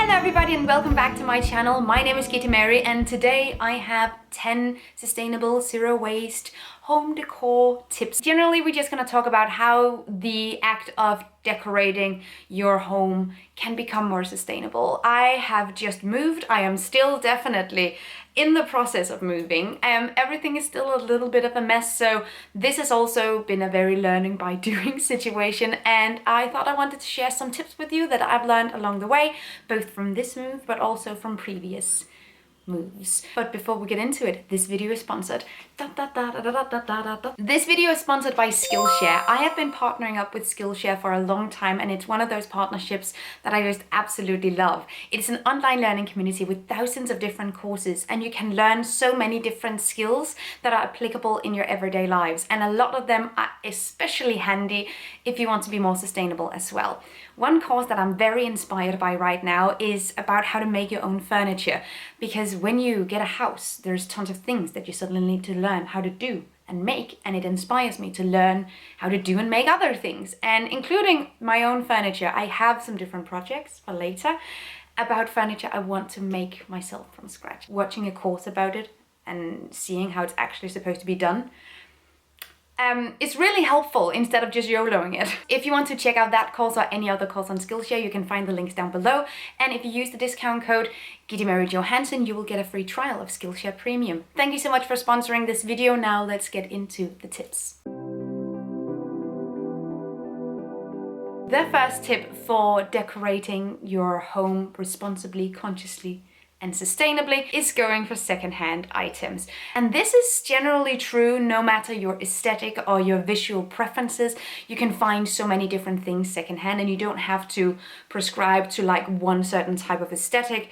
Hello everybody and welcome back to my channel. My name is Kitty Mary and today I have 10 sustainable, zero waste home decor tips. Generally, we're just gonna talk about how the act of decorating your home can become more sustainable. I have just moved. I am still definitely in the process of moving. Everything is still a little bit of a mess, so this has also been a very learning by doing situation, and I thought I wanted to share some tips with you that I've learned along the way, both from this move but also from previous moves. But before we get into it, this video is sponsored. This video is sponsored by Skillshare. I have been partnering up with Skillshare for a long time, and it's one of those partnerships that I just absolutely love. It's an online learning community with thousands of different courses, and you can learn so many different skills that are applicable in your everyday lives. And a lot of them are especially handy if you want to be more sustainable as well. One course that I'm very inspired by right now is about how to make your own furniture, because when you get a house, there's tons of things that you suddenly need to learn how to do and make, and it inspires me to learn how to do and make other things, and including my own furniture. I have some different projects for later about furniture I want to make myself from scratch. Watching a course about it and seeing how it's actually supposed to be done, it's really helpful instead of just YOLOing it. If you want to check out that course or any other course on Skillshare, you can find the links down below. And if you use the discount code GittyMaryJohansson, you will get a free trial of Skillshare Premium. Thank you so much for sponsoring this video. Now let's get into the tips. The first tip for decorating your home responsibly, consciously, and sustainably is going for secondhand items. And this is generally true no matter your aesthetic or your visual preferences. You can find so many different things secondhand, and you don't have to prescribe to like one certain type of aesthetic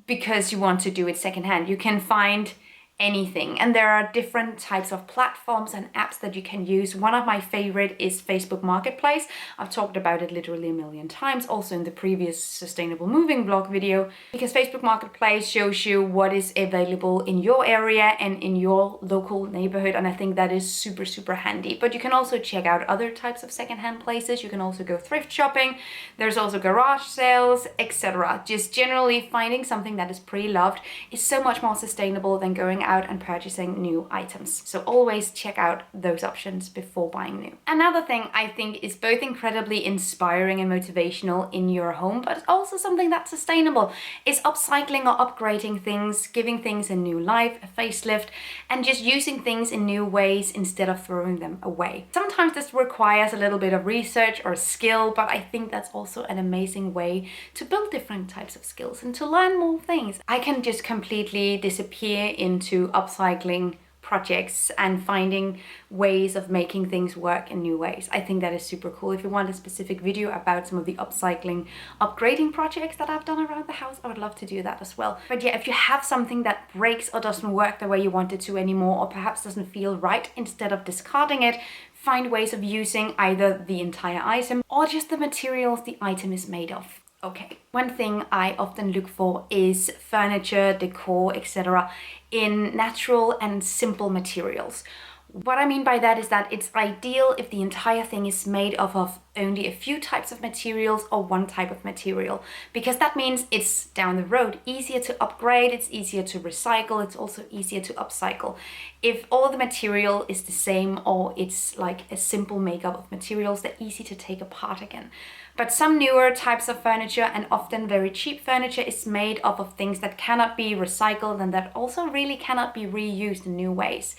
because you want to do it secondhand. You can find anything, and there are different types of platforms and apps that you can use. One of my favorite is Facebook Marketplace. I've talked about it literally a million times, also in the previous sustainable moving vlog video, because Facebook Marketplace shows you what is available in your area and in your local neighborhood, and I think that is super handy. But you can also check out other types of secondhand places. You can also go thrift shopping. There's also garage sales, etc. Just generally finding something that is pre-loved is so much more sustainable than going out and purchasing new items. So always check out those options before buying new. Another thing I think is both incredibly inspiring and motivational in your home, but also something that's sustainable, is upcycling or upgrading things, giving things a new life, a facelift, and just using things in new ways instead of throwing them away. Sometimes this requires a little bit of research or skill, but I think that's also an amazing way to build different types of skills and to learn more things. I can just completely disappear into upcycling projects and finding ways of making things work in new ways. I think that is super cool. If you want a specific video about some of the upcycling, upgrading projects that I've done around the house, I would love to do that as well. But yeah, if you have something that breaks or doesn't work the way you want it to anymore, or perhaps doesn't feel right, instead of discarding it, find ways of using either the entire item or just the materials the item is made of. Okay, one thing I often look for is furniture, decor, etc. in natural and simple materials. What I mean by that is that it's ideal if the entire thing is made up of only a few types of materials or one type of material, because that means it's down the road easier to upgrade, it's easier to recycle, it's also easier to upcycle. If all the material is the same or it's like a simple makeup of materials, they're easy to take apart again. But some newer types of furniture, and often very cheap furniture, is made up of things that cannot be recycled and that also really cannot be reused in new ways.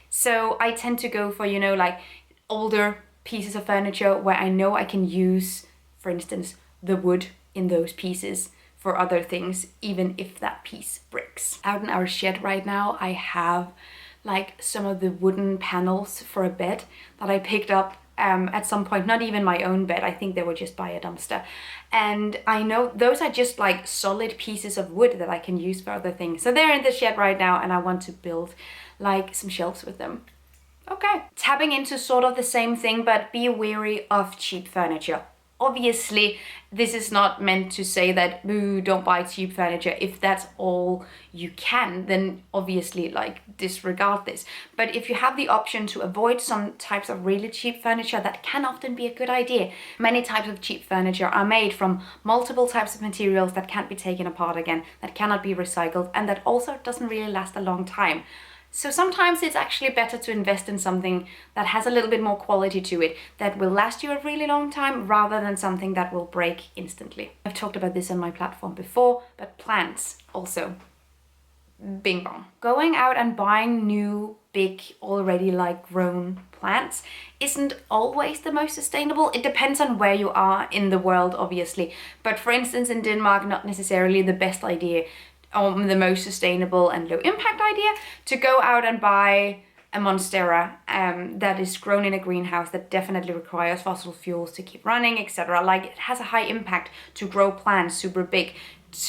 So I tend to go for, you know, like older pieces of furniture where I know I can use, for instance, the wood in those pieces for other things, even if that piece breaks. Out in our shed right now, I have like some of the wooden panels for a bed that I picked up at some point, not even my own bed, I think they were just by a dumpster. And I know those are just like solid pieces of wood that I can use for other things. So they're in the shed right now, and I want to build like some shelves with them. Okay, tapping into sort of the same thing, but be wary of cheap furniture. Obviously, this is not meant to say that, boo, don't buy cheap furniture. If that's all you can, then obviously like disregard this. But if you have the option to avoid some types of really cheap furniture, that can often be a good idea. Many types of cheap furniture are made from multiple types of materials that can't be taken apart again, that cannot be recycled, and that also doesn't really last a long time. So sometimes it's actually better to invest in something that has a little bit more quality to it, that will last you a really long time, rather than something that will break instantly. I've talked about this on my platform before, but plants also. Bing bong. Going out and buying new, big, already like grown plants isn't always the most sustainable. It depends on where you are in the world, obviously. But for instance, in Denmark, not necessarily the best idea, the most sustainable and low impact idea, to go out and buy a monstera that is grown in a greenhouse that definitely requires fossil fuels to keep running, etc. Like, it has a high impact to grow plants super big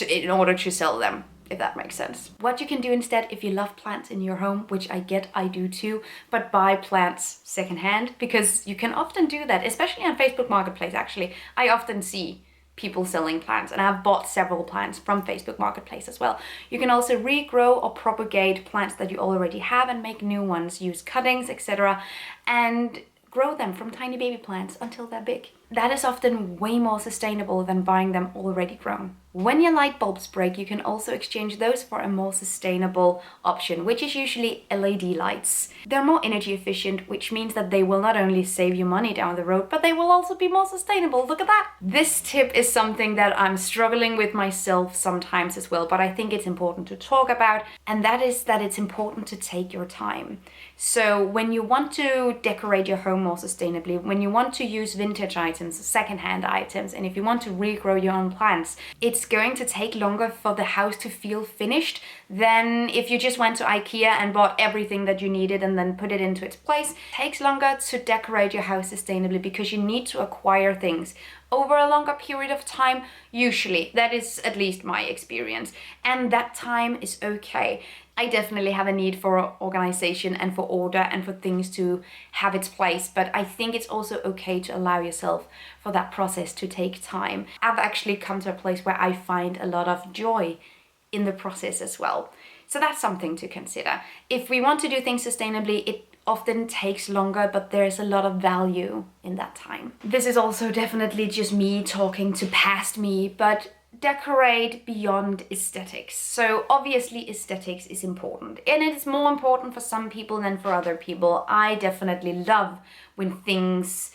in order to sell them, if that makes sense. What you can do instead, if you love plants in your home, which I get, I do too, but buy plants secondhand, because you can often do that, especially on Facebook Marketplace. Actually, I often see people selling plants, and I've bought several plants from Facebook Marketplace as well. You can also regrow or propagate plants that you already have and make new ones, use cuttings, etc., and grow them from tiny baby plants until they're big. That is often way more sustainable than buying them already grown. When your light bulbs break, you can also exchange those for a more sustainable option, which is usually LED lights. They're more energy efficient, which means that they will not only save you money down the road, but they will also be more sustainable. Look at that! This tip is something that I'm struggling with myself sometimes as well, but I think it's important to talk about, and that is that it's important to take your time. So when you want to decorate your home more sustainably, when you want to use vintage items, secondhand items, and if you want to regrow your own plants, it's going to take longer for the house to feel finished than if you just went to IKEA and bought everything that you needed and then put it into its place. It takes longer to decorate your house sustainably because you need to acquire things over a longer period of time, usually. That is at least my experience. And that time is okay. I definitely have a need for organization and for order and for things to have its place, but I think it's also okay to allow yourself for that process to take time. I've actually come to a place where I find a lot of joy in the process as well. So that's something to consider. If we want to do things sustainably, it often takes longer, but there's a lot of value in that time. This is also definitely just me talking to past me, but decorate beyond aesthetics. So obviously aesthetics is important, and it's more important for some people than for other people. I definitely love when things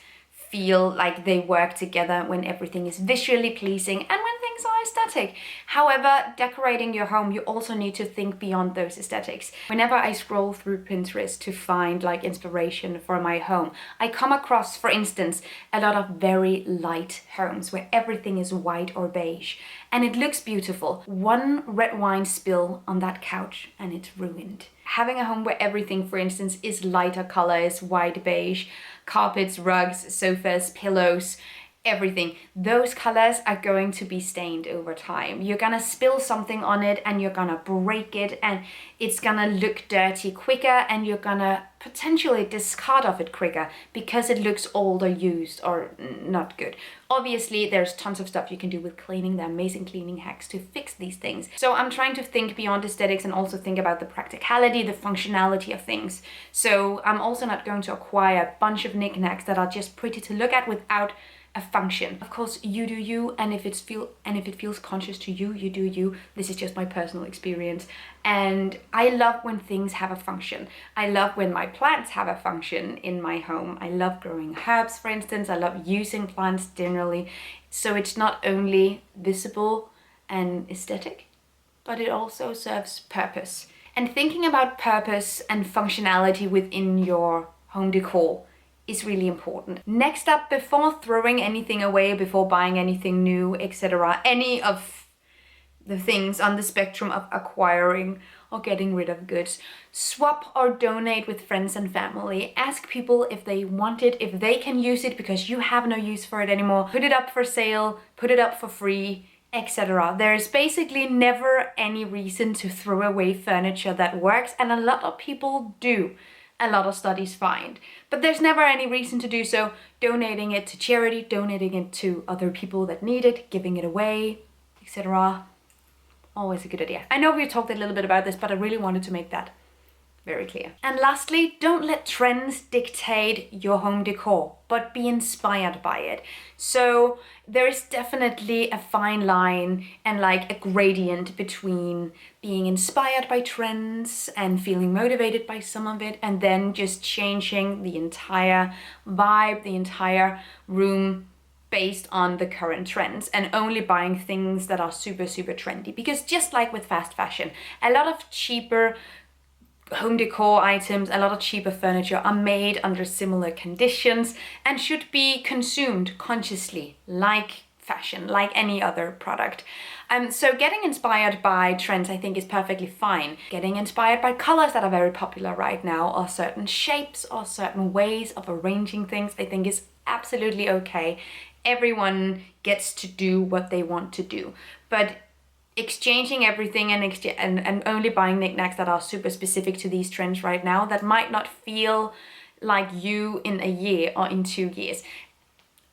feel like they work together, when everything is visually pleasing and when things are aesthetic. However, decorating your home, you also need to think beyond those aesthetics. Whenever I scroll through Pinterest to find like inspiration for my home, I come across, for instance, a lot of very light homes where everything is white or beige and it looks beautiful. One red wine spill on that couch and it's ruined. Having a home where everything, for instance, is lighter colors, white, beige, carpets, rugs, sofas, pillows, everything, those colors are going to be stained over time. You're gonna spill something on it and you're gonna break it and it's gonna look dirty quicker and you're gonna potentially discard of it quicker because it looks old or used or not good. Obviously, there's tons of stuff you can do with cleaning. There are amazing cleaning hacks to fix these things. So I'm trying to think beyond aesthetics and also think about the practicality, the functionality of things. So I'm also not going to acquire a bunch of knickknacks that are just pretty to look at without a function. Of course, you do you, and if it feels conscious to you, you do you. This is just my personal experience. And I love when things have a function. I love when my plants have a function in my home. I love growing herbs, for instance. I love using plants generally. So it's not only visible and aesthetic, but it also serves purpose. And thinking about purpose and functionality within your home decor is really important. Next up, before throwing anything away, before buying anything new, etc., any of the things on the spectrum of acquiring or getting rid of goods, swap or donate with friends and family. Ask people if they want it, if they can use it because you have no use for it anymore. Put it up for sale, put it up for free, etc. There's basically never any reason to throw away furniture that works, and a lot of people do. a lot of studies find. But there's never any reason to do so. Donating it to charity, donating it to other people that need it, giving it away, etc. Always a good idea. I know we talked a little bit about this, but I really wanted to make that very clear. And lastly, don't let trends dictate your home decor, but be inspired by it. So there is definitely a fine line and like a gradient between being inspired by trends and feeling motivated by some of it, and then just changing the entire vibe, the entire room based on the current trends, and only buying things that are super, super trendy. Because just like with fast fashion, a lot of cheaper home decor items, a lot of cheaper furniture are made under similar conditions and should be consumed consciously, like fashion, like any other product. So getting inspired by trends, I think, is perfectly fine. Getting inspired by colors that are very popular right now, or certain shapes, or certain ways of arranging things, I think is absolutely okay. Everyone gets to do what they want to do. But exchanging everything and only buying knickknacks that are super specific to these trends right now, that might not feel like you in a year, or in 2 years,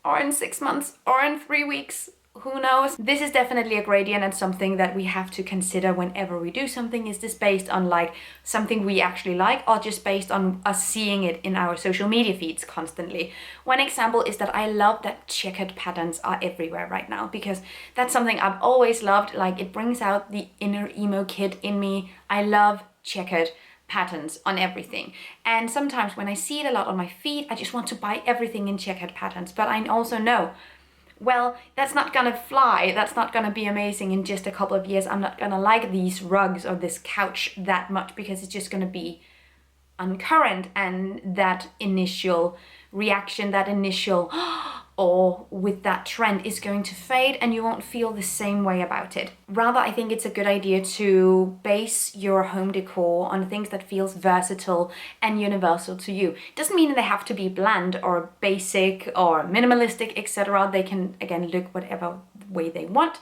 or in 6 months, or in 3 weeks, who knows? This is definitely a gradient, and something that we have to consider whenever we do something. Is this based on like something we actually like, or just based on us seeing it in our social media feeds constantly? One example is that I love that checkered patterns are everywhere right now, because that's something I've always loved. Like, it brings out the inner emo kid in me. I love checkered patterns on everything, and sometimes when I see it a lot on my feed, I just want to buy everything in checkered patterns. But I also know, well, that's not gonna fly, that's not gonna be amazing in just a couple of years. I'm not gonna like these rugs or this couch that much, because it's just gonna be uncurrent, and that initial reaction, that initial or with that trend is going to fade, and you won't feel the same way about it. Rather, I think it's a good idea to base your home decor on things that feels versatile and universal to you. It doesn't mean they have to be bland or basic or minimalistic, etc. They can, again, look whatever way they want,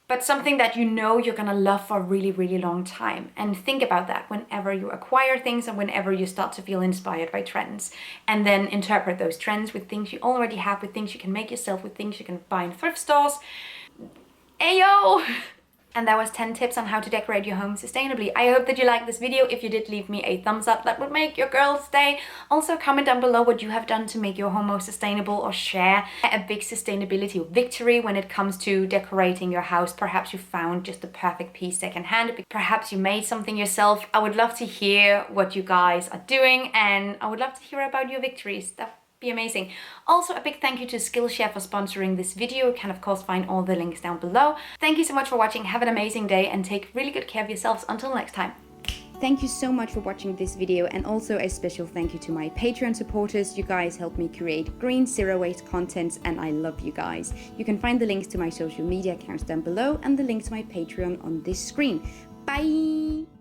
but something that you know you're gonna love for a really, really long time. And think about that whenever you acquire things, and whenever you start to feel inspired by trends. And then interpret those trends with things you already have, with things you can make yourself, with things you can buy in thrift stores. Ayo! And that was 10 tips on how to decorate your home sustainably. I hope that you liked this video. If you did, leave me a thumbs up. That would make your girl's day. Also, comment down below what you have done to make your home more sustainable, or share a big sustainability victory when it comes to decorating your house. Perhaps you found just the perfect piece secondhand. Perhaps you made something yourself. I would love to hear what you guys are doing, and I would love to hear about your victories. That be amazing. Also, a big thank you to Skillshare for sponsoring this video. You can of course find all the links down below. Thank you so much for watching. Have an amazing day, and take really good care of yourselves. Until next time. Thank you so much for watching this video, and also a special thank you to my Patreon supporters. You guys help me create green, zero waste content, and I love you guys. You can find the links to my social media accounts down below, and the link to my Patreon on this screen. Bye!